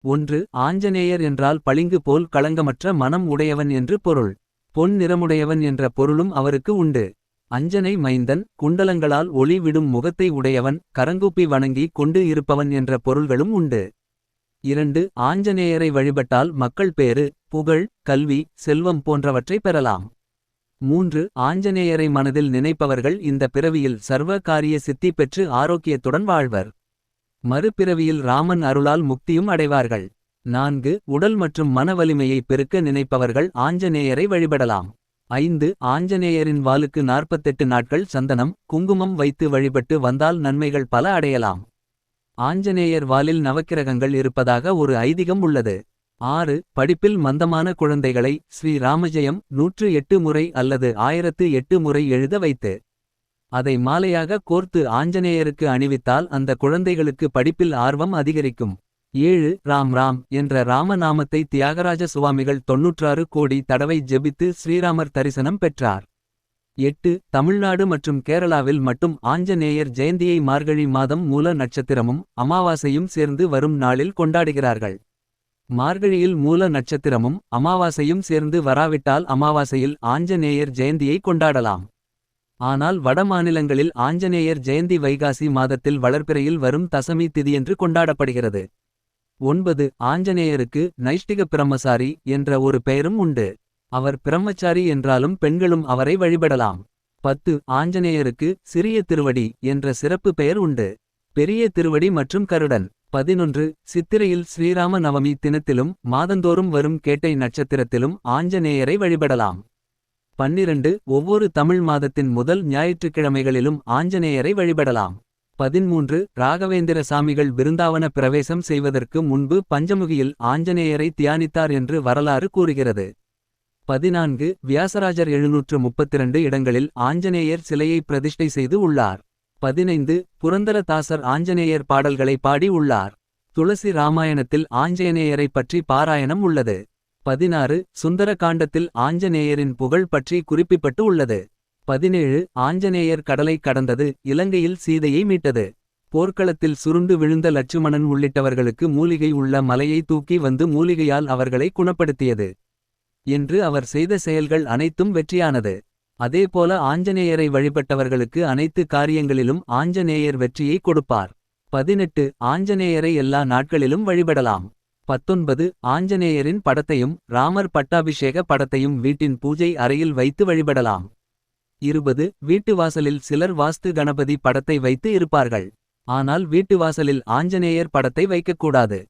1. ஆஞ்சநேயர் என்றால் பளிங்கு போல் களங்கமற்ற மனம் உடையவன் என்று பொருள். பொன் நிறமுடையவன் என்ற பொருளும் அவருக்கு உண்டு. அஞ்சனை மைந்தன், குண்டலங்களால் ஒளி விடும் முகத்தை உடையவன், கரங்கூப்பி வணங்கி கொண்டு இருப்பவன் என்ற பொருள்களும் உண்டு. 2. ஆஞ்சநேயரை வழிபட்டால் மக்கள் பேறு, புகழ், கல்வி, செல்வம் போன்றவற்றை பெறலாம். 3. ஆஞ்சநேயரை மனதில் நினைப்பவர்கள் இந்த பிறவியில் சர்வ காரிய சித்தி பெற்று ஆரோக்கியத்துடன் வாழ்வர். மறுபிறவியில் ராமன் அருளால் முக்தியும் அடைவார்கள். 4. உடல் மற்றும் மன வலிமையை பெருக்க நினைப்பவர்கள் ஆஞ்சநேயரை வழிபடலாம். 5. ஆஞ்சநேயரின் வாலுக்கு 48 நாட்கள் சந்தனம், குங்குமம் வைத்து வழிபட்டு வந்தால் நன்மைகள் பல அடையலாம். ஆஞ்சநேயர் வாலில் நவக்கிரகங்கள் இருப்பதாக ஒரு ஐதீகம் உள்ளது. 6. படிப்பில் மந்தமான குழந்தைகளை ஸ்ரீ ராமஜெயம் 108 முறை அல்லது 1008 முறை எழுத வைத்து அதை மாலையாக கோர்த்து ஆஞ்சநேயருக்கு அணிவித்தால் அந்த குழந்தைகளுக்கு படிப்பில் ஆர்வம் அதிகரிக்கும். 7. ராம் ராம் என்ற ராமநாமத்தை தியாகராஜ சுவாமிகள் 96 கோடி தடவை ஜெபித்து ஸ்ரீராமர் தரிசனம் பெற்றார். 8. தமிழ்நாடு மற்றும் கேரளாவில் மட்டும் ஆஞ்சநேயர் ஜெயந்தியை மார்கழி மாதம் மூல நட்சத்திரமும் அமாவாசையும் சேர்ந்து வரும் நாளில் கொண்டாடுகிறார்கள். மார்கழியில் மூல நட்சத்திரமும் அமாவாசையும் சேர்ந்து வராவிட்டால் அமாவாசையில் ஆஞ்சநேயர் ஜெயந்தியை கொண்டாடலாம். ஆனால் வட மாநிலங்களில் ஆஞ்சநேயர் ஜெயந்தி வைகாசி மாதத்தில் வளர்பிறையில் வரும் தசமி திதியன்று கொண்டாடப்படுகிறது. 9. ஆஞ்சநேயருக்கு நைஷ்டிக பிரம்மசாரி என்ற ஒரு பெயரும் உண்டு. அவர் பிரம்மச்சாரி என்றாலும் பெண்களும் அவரை வழிபடலாம். 10. ஆஞ்சநேயருக்கு சிறிய திருவடி என்ற சிறப்பு பெயர் உண்டு. பெரிய திருவடி மற்றும் கருடன். 11. சித்திரையில் ஸ்ரீராம நவமி தினத்திலும் மாதந்தோறும் வரும் கேட்டை நட்சத்திரத்திலும் ஆஞ்சநேயரை வழிபடலாம். 12. ஒவ்வொரு தமிழ் மாதத்தின் முதல் ஞாயிற்றுக்கிழமைகளிலும் ஆஞ்சநேயரை வழிபடலாம். 13. ராகவேந்திர சாமிகள் பிருந்தாவன பிரவேசம் செய்வதற்கு முன்பு பஞ்சமுகியில் ஆஞ்சநேயரை தியானித்தார் என்று வரலாறு கூறுகிறது. 14. வியாசராஜர் 732 இடங்களில் ஆஞ்சநேயர் சிலையை பிரதிஷ்டை செய்து உள்ளார். 15. புரந்தரதாசர் ஆஞ்சநேயர் பாடல்களை பாடி உள்ளார். துளசி ராமாயணத்தில் ஆஞ்சநேயரை பற்றி பாராயணம் உள்ளது. 16. சுந்தர காண்டத்தில் ஆஞ்சநேயரின் புகழ் பற்றி குறிப்பிடப்பட்டு உள்ளது. 17. ஆஞ்சநேயர் கடலை கடந்தது, இலங்கையில் சீதையை மீட்டது. போர்க்களத்தில் சுருண்டு விழுந்த லட்சுமணன் உள்ளிட்டவர்களுக்கு மூலிகை உள்ள மலையை தூக்கி வந்து மூலிகையால் அவர்களை குணப்படுத்தியது என்று அவர் செய்த செயல்கள் அனைத்தும் வெற்றியானது. அதேபோல ஆஞ்சநேயரை வழிபட்டவர்களுக்கு அனைத்து காரியங்களிலும் ஆஞ்சநேயர் வெற்றியை கொடுப்பார். 18. ஆஞ்சநேயரை எல்லா நாட்களிலும் வழிபடலாம். 19. ஆஞ்சநேயரின் படத்தையும் ராமர் பட்டாபிஷேக படத்தையும் வீட்டின் பூஜை அறையில் வைத்து வழிபடலாம். 20. வீட்டு வாசலில் சிலர் வாஸ்து கணபதி படத்தை வைத்து இருப்பார்கள். ஆனால் வீட்டு வாசலில் ஆஞ்சநேயர் படத்தை வைக்கக்கூடாது.